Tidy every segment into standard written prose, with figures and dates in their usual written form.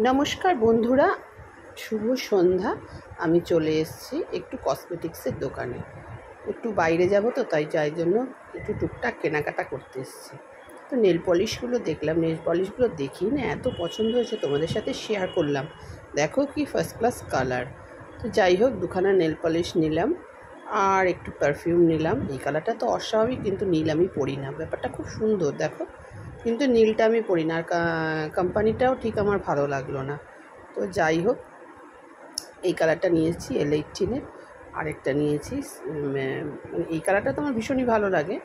নমস্কার বন্ধুরা, শুভ সন্ধ্যা। আমি চলে এসেছি একটু কসমেটিক্সের দোকানে। একটু বাইরে যাব তো, তাই যাই জন্য একটু টুকটাক কেনাকাটা করতে এসেছি। তো নেল পলিশগুলো দেখলাম, নেল পলিশগুলো দেখি না এত পছন্দ হয়েছে, তোমাদের সাথে শেয়ার করলাম। দেখো কি ফার্স্ট ক্লাস কালার। তো যাই হোক, দুখানা নেল পলিশ নিলাম আর একটু পারফিউম নিলাম। এই কালারটা তো অস্বাভাবিক, কিন্তু নীল আমি পরি না। ব্যাপারটা খুব সুন্দর দেখো, কিন্তু নীলটা আমি পরি না। আর কোম্পানিটাও ঠিক আমার ভালো লাগলো না। তো যাই হোক, এই কালারটা নিয়েছি L18-এর, আরেকটা নিয়েছি এই কালারটা তো আমার ভীষণই ভালো লাগে।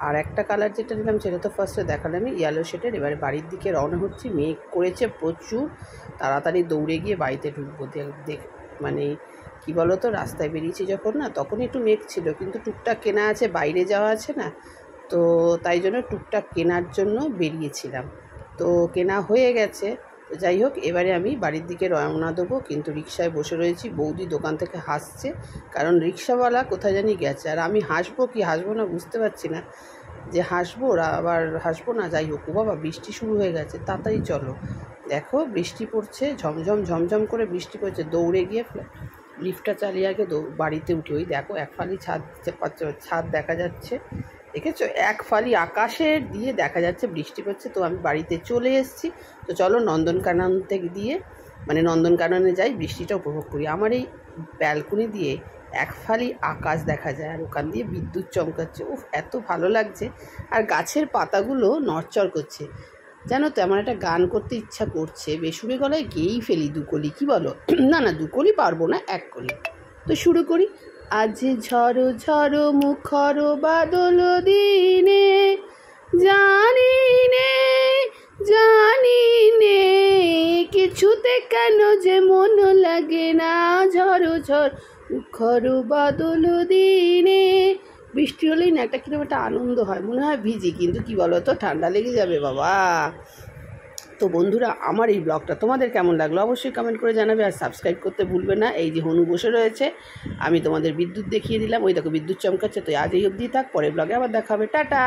আর একটা কালার যেটা নিলাম সেটা তো ফার্স্টে দেখালাম, ইয়েলো শেডের। এবারে বাড়ির দিকে রওনা হচ্ছি। মেঘ করেছে প্রচুর, তাড়াতাড়ি দৌড়ে গিয়ে বাড়িতে ঢুকবো। মানে কি বলো তো, রাস্তায় বেরিয়েছি যখন না, তখন একটু মেঘ ছিল, কিন্তু টুকটাক কেনা আছে, বাইরে যাওয়া আছে না, তো তাই জন্য টুকটাক কেনার জন্য বেরিয়েছিলাম। তো কেনা হয়ে গেছে। তো যাই হোক, এবারে আমি বাড়ির দিকে রওনা দেবো। কিন্তু রিক্সায় বসে রয়েছি, বৌদি দোকান থেকে হাসছে, কারণ রিক্সাওয়ালা কোথায় জানি গেছে। আর আমি হাসবো কি হাসবো না বুঝতে পারছি না, যে হাসবো আবার হাসবো না। যাই হোক, ও বাবা বৃষ্টি শুরু হয়ে গেছে, তাড়াতাড়ি চলো। দেখো বৃষ্টি পড়ছে, ঝমঝম ঝমঝম করে বৃষ্টি পড়ছে। দৌড়ে গিয়ে লিফটটা চালিয়ে আগে বাড়িতে উঠি। ওই দেখো এক ফালি ছাদ দেখা যাচ্ছে, দেখেছো? এক ফালি আকাশের দিয়ে দেখা যাচ্ছে বৃষ্টি পড়ছে। তো আমি বাড়িতে চলে এসেছি। তো চলো নন্দনকানন থেকে দিয়ে, মানে নন্দনকাননে যাই, বৃষ্টিটা উপভোগ করি। আমার এই ব্যালকনি দিয়ে এক ফালি আকাশ দেখা যায়, আর ওখান দিয়ে বিদ্যুৎ চমকাচ্ছে। উফ, এত ভালো লাগছে। আর গাছের পাতাগুলো নড়চড় করছে, জানো তো? আমার একটা গান করতে ইচ্ছা করছে, বেসুরে গলায় গেয়েই ফেলি দুকলি, কি বলো? না না, দুকলি পারবো না, এক কলি। তো শুরু করি। আজ ঝড়ো ঝড়ো মুখর বাদল দিনে, জানি নে কিছুতে কেন যে মন লাগে না। ঝড়ো ঝড় মুখর বাদল দিনে। বৃষ্টি হলেই না একটা কিরকম একটা আনন্দ হয়, মনে হয় ভিজি, কিন্তু কি বলো তো, ঠান্ডা লেগে যাবে বাবা। তো বন্ধুরা, আমার এই ব্লগটা তোমাদের কেমন লাগলো অবশ্যই কমেন্ট করে জানাবে। আর সাবস্ক্রাইব করতে ভুলবে না। এই যে হনু বসে রয়েছে, আমি তোমাদের বিদ্যুৎ দেখিয়ে দিলাম, ওই দেখো বিদ্যুৎ চমকাচ্ছে। তো আজ এই অবধি থাক, পরের ব্লগে আবার দেখা হবে, টাটা।